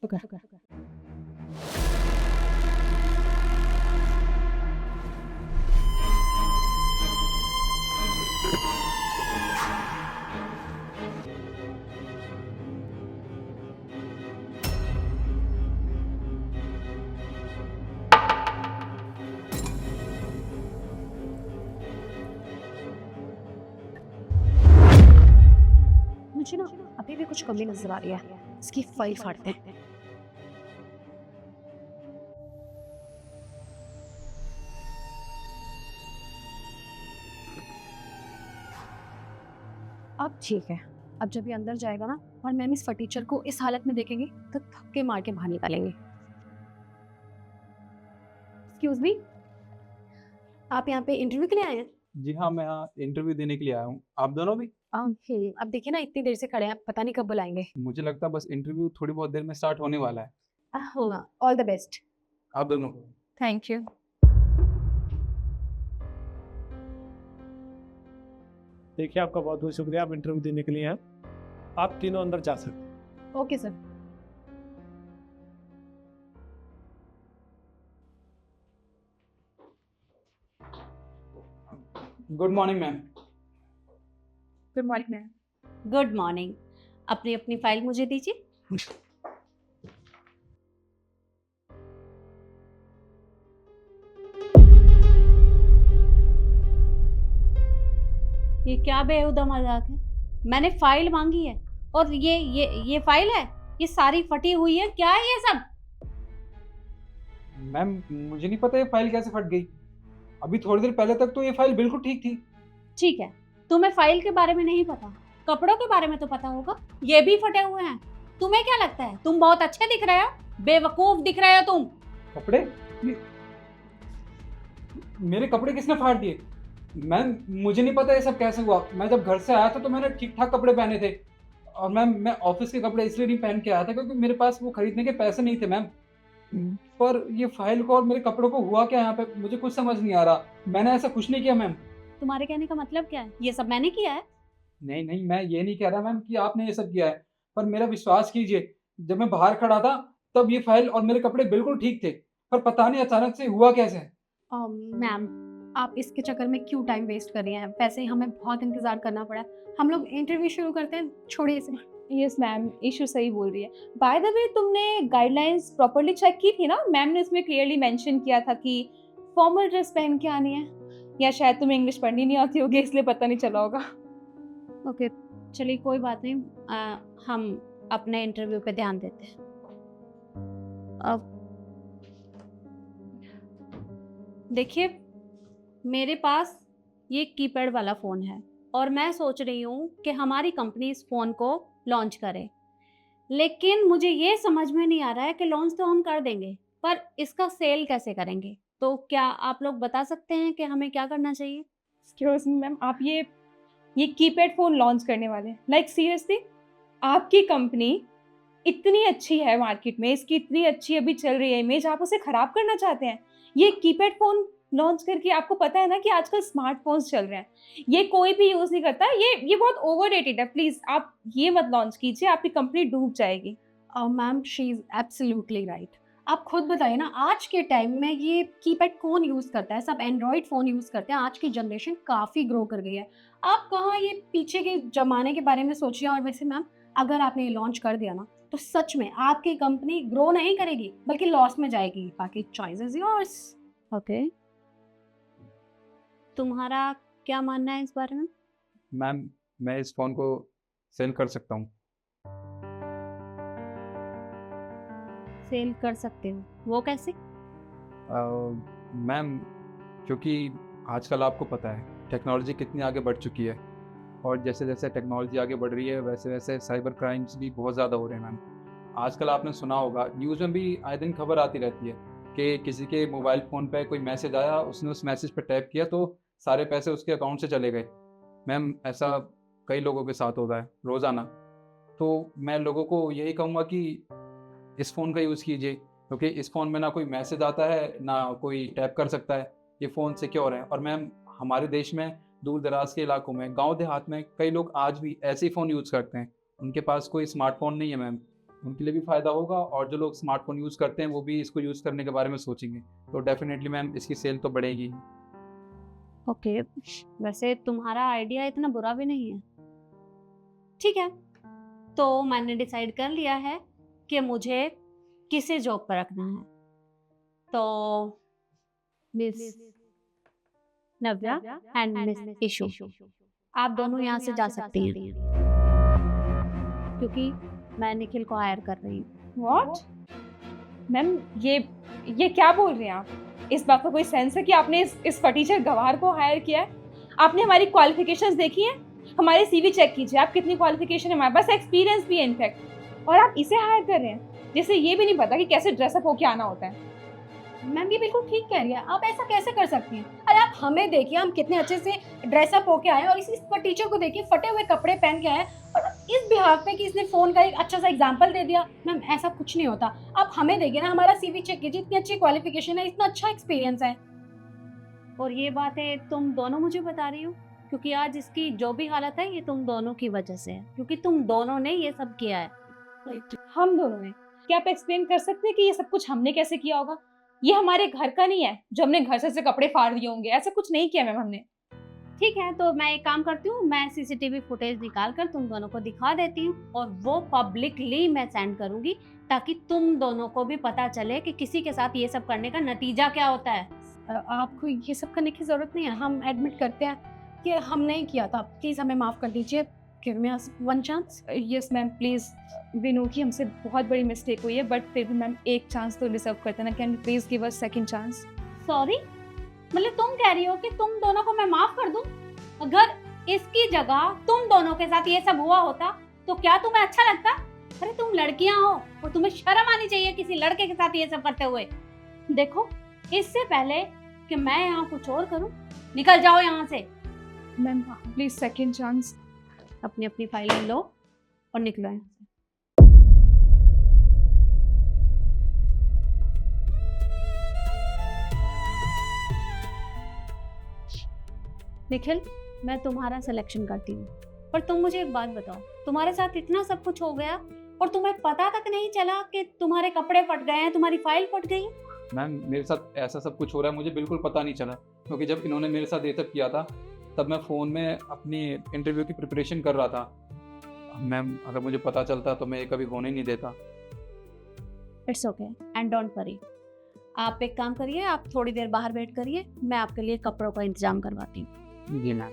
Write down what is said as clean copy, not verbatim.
Okay. मुझे ना अभी भी कुछ कमी नजर आ रही है। इसकी फाइल फाड़ते हैं। अब ठीक है। अब जब ये अंदर जाएगा ना और मैम इस फटीचर को इस हालत में देखेंगे तो थक्के मार के बाहर निकालेंगे। एक्सक्यूज मी, आप यहाँ पे इंटरव्यू के लिए आए हैं? जी हाँ, मैं यहाँ इंटरव्यू देने के लिए आया हूँ। आप दोनों भी? अब देखिए ना, इतनी देर से खड़े हैं, पता नहीं कब बुलाएंगे। मुझे लगता है बस इंटरव्यू थोड़ी बहुत देर में स्टार्ट होने वाला है। All the best. आप दोनों। Thank you. देखिए, आपका बहुत बहुत शुक्रिया, आप इंटरव्यू देने के लिए हैं। आप तीनों अंदर जा सकते हैं। Okay sir. Good morning ma'am. Good morning ma'am. Good morning. अपनी अपनी फाइल मुझे दीजिए। ये क्या बेहुदा मजाक है? मैंने फाइल मांगी है और ये फाइल है, ये सारी फटी हुई है। क्या है ये सब? मैम, मुझे नहीं पता ये फाइल कैसे फट गई। अभी थोड़ी देर पहले तक तो ये फाइल बिल्कुल ठीक थी। ठीक है, तुम्हें फाइल के बारे में नहीं पता, कपड़ों के बारे में तो पता होगा। ये भी फटे हुए हैं। तुम्हें क्या लगता है तुम बहुत अच्छे दिख रहे हो? बेवकूफ दिख रहे हो तुम। कपड़े? मेरे कपड़े किसने फाड़ दिए? मैम, मुझे नहीं पता ये सब कैसे हुआ। मैं जब घर से आया था तो मैंने ठीक ठाक कपड़े पहने थे। और मैम, मैं ऑफिस के कपड़े इसलिए नहीं पहन के आया था क्योंकि मेरे पास वो खरीदने के पैसे नहीं थे मैम। पर ये फाइल को और मेरे कपड़ों को हुआ क्या यहाँ पे, मुझे कुछ समझ नहीं आ रहा। मैंने ऐसा कुछ नहीं किया मैम। तुम्हारे कहने का मतलब क्या है? ये सब मैंने किया है? नहीं नहीं, मैं ये नहीं कह रहा मैम कि आपने ये सब किया है। पर मेरा विश्वास कीजिए, जब मैं बाहर खड़ा था तब ये फाइल और मेरे कपड़े बिल्कुल ठीक थे। पर पता नहीं अचानक से हुआ कैसे। मैम, आप इसके चक्कर में क्यों टाइम वेस्ट कर रही हैं? वैसे ही हमें बहुत इंतजार करना पड़ा। हम लोग इंटरव्यू शुरू करते हैं, छोड़िए इसे। यस मैम, ईशू सही बोल रही है। बाय द वे, तुमने गाइडलाइंस प्रॉपर्ली चेक की थी ना? मैम ने इसमें क्लियरली मेंशन किया था कि फॉर्मल ड्रेस पहन के आनी है। या शायद तुम्हें इंग्लिश पढ़नी नहीं आती होगी इसलिए पता नहीं चला होगा। ओके, चलिए कोई बात नहीं। हम अपने इंटरव्यू पे ध्यान देते हैं। अब देखिए, मेरे पास ये कीपैड वाला फ़ोन है और मैं सोच रही हूँ कि हमारी कंपनी इस फ़ोन को लॉन्च करे। लेकिन मुझे ये समझ में नहीं आ रहा है कि लॉन्च तो हम कर देंगे, पर इसका सेल कैसे करेंगे? तो क्या आप लोग बता सकते हैं कि हमें क्या करना चाहिए? एक्सक्यूज मी मैम, आप ये कीपैड फोन लॉन्च करने वाले हैं? लाइक सीरियसली, आपकी कंपनी इतनी अच्छी है मार्केट में, इसकी इतनी अच्छी अभी चल रही है इमेज, आप उसे खराब करना चाहते हैं? ये कीपैड फोन लॉन्च करके, आपको पता है ना कि आजकल स्मार्टफोन्स चल रहे हैं, ये कोई भी यूज नहीं करता। ये बहुत ओवररेटेड है। प्लीज आप ये मत लॉन्च कीजिए, आपकी कंपनी डूब जाएगी। Ma'am, she is absolutely right. आप खुद बताइए ना, आज के टाइम में ये कीपैड कौन यूज़ करता है? सब एंड्रॉयड फ़ोन यूज़ करते हैं। आज की जनरेशन काफ़ी ग्रो कर गई है। आप कहाँ ये पीछे के ज़माने के बारे में सोचिए। और वैसे मैम, अगर आपने ये लॉन्च कर दिया ना, तो सच में आपकी कंपनी ग्रो नहीं करेगी बल्कि लॉस में जाएगी। बाकी चॉइस इज़ योर्स। ओके, तुम्हारा क्या मानना है इस बारे में? मैम, मैं इस फ़ोन को सेल कर सकता हूँ। सेल कर सकते हो? वो कैसे? मैम, क्योंकि आजकल आपको पता है टेक्नोलॉजी कितनी आगे बढ़ चुकी है। और जैसे जैसे टेक्नोलॉजी आगे बढ़ रही है वैसे वैसे साइबर क्राइम्स भी बहुत ज़्यादा हो रहे हैं मैम। आजकल आपने सुना होगा, न्यूज़ में भी आए दिन खबर आती रहती है कि किसी के मोबाइल फ़ोन पे कोई मैसेज आया, उसने उस मैसेज पे टैप किया तो सारे पैसे उसके अकाउंट से चले गए। मैम, ऐसा कई लोगों के साथ होता है रोज़ाना। तो मैं लोगों को यही कहूँगा कि इस फ़ोन का यूज़ कीजिए, क्योंकि इस फ़ोन में ना कोई मैसेज आता है, ना कोई टैप कर सकता है। ये फ़ोन सिक्योर है। और मैम, हमारे देश में दूर-दराज़ के इलाकों में, गाँव देहात में कई लोग आज भी ऐसे ही फ़ोन यूज़ करते हैं। उनके पास कोई स्मार्टफ़ोन नहीं है मैम। उनके लिए भी फ़ायदा होगा और जो लोग स्मार्टफ़ोन यूज़ करते हैं वो भी इसको यूज़ करने के बारे में सोचेंगे। तो डेफ़िनेटली मैम इसकी सेल तो बढ़ेगी ही। ओके, वैसे तुम्हारा आइडिया इतना बुरा भी नहीं है। ठीक है, तो मैंने डिसाइड कर लिया है कि मुझे किसे जॉब पर रखना है। तो miss Navya and miss issue, आप दोनों यहाँ से जा सकती हैं क्योंकि मैं निखिल को हायर कर रही हूँ। व्हाट? मैम ये क्या बोल रहे हैं आप? इस बात का कोई सेंस है कि आपने इस फटीचर गवार को हायर किया है? आपने हमारी क्वालिफिकेशंस देखी हैं? हमारे सीवी चेक कीजिए, आप कितनी क्वालिफिकेशन है, हमारे पास एक्सपीरियंस भी है इनफैक्ट, और आप इसे हायर कर रहे हैं जिसे ये भी नहीं पता कि कैसे ड्रेसअप होके आना होता है। मैम ये बिल्कुल ठीक कह रही है, आप ऐसा कैसे कर सकती हैं? अरे आप हमें देखिए, हम कितने अच्छे से ड्रेसअप होके आए और इस पर टीचर को देखिए फटे हुए कपड़े पहन के आए और इस बिहाफ पे कि इसने फ़ोन का एक अच्छा सा एग्जांपल दे दिया। मैम ऐसा कुछ नहीं होता, आप हमें देखिए ना, हमारा सीवी चेक कीजिए, इतनी अच्छी क्वालिफिकेशन है, इतना अच्छा एक्सपीरियंस है। और ये बातें तुम दोनों मुझे बता रही हो क्योंकि आज इसकी जो भी हालत है ये तुम दोनों की वजह से है, क्योंकि तुम दोनों ने ये सब किया है। हम दोनों ने? क्या आप एक्सप्लेन कर सकते हैं कि ये सब कुछ हमने कैसे किया होगा? ये हमारे घर का नहीं है जो हमने घर से कपड़े फाड़ दिए होंगे, ऐसा कुछ नहीं किया मैम हमने। ठीक है, तो मैं एक काम करती हूँ, मैं सीसीटीवी फुटेज निकाल कर तुम दोनों को दिखा देती हूँ और वो पब्लिकली मैं सेंड करूँगी ताकि तुम दोनों को भी पता चले कि किसी के साथ ये सब करने का नतीजा क्या होता है। आपको ये सब करने की ज़रूरत नहीं है, हम एडमिट करते हैं कि हम नहीं किया था, प्लीज़ हमें माफ़ कर दीजिए, give me one chance. Yes ma'am please, we know कि हमसे बहुत बड़ी मिस्टेक हुई है, बट फिर भी मैम एक चांस तो डिजर्व करते हैं ना, can you please give us second chance? Sorry, मतलब तुम कह रही हो कि तुम दोनों को मैं माफ़ कर दूँ? अगर इसकी जगह तुम दोनों के साथ ये सब हुआ होता तो क्या तुम्हें अच्छा लगता? अरे तुम लड़कियां हो और तुम्हें शर्म आनी चाहिए किसी लड़के के साथ ये सब करते हुए। देखो, इससे पहले कि मैं यहाँ कुछ और करूँ, निकल जाओ यहाँ से। Ma'am please second chance. अपनी अपनी फाइलें लो और निकलो यहाँ से। निखिल, मैं तुम्हारा सिलेक्शन करती हूँ, पर तुम मुझे एक बात बताओ, तुम्हारे साथ इतना सब कुछ हो गया और तुम्हें पता तक नहीं चला कि तुम्हारे कपड़े फट गए हैं, तुम्हारी फाइल फट गई? मैम मेरे साथ ऐसा सब कुछ हो रहा है मुझे बिल्कुल पता नहीं चला, क्योंकि जब इन्होंने मेरे साथ ये सब किया था तब मैं फ़ोन में अपनी इंटरव्यू की प्रिपरेशन कर रहा था। मैम अगर मुझे पता चलता तो मैं ये कभी होने नहीं देता। It's okay and don't worry. आप एक काम करिए, आप थोड़ी देर बाहर वेट करिए, मैं आपके लिए कपड़ों का इंतजाम करवाती हूँ। जी मैम।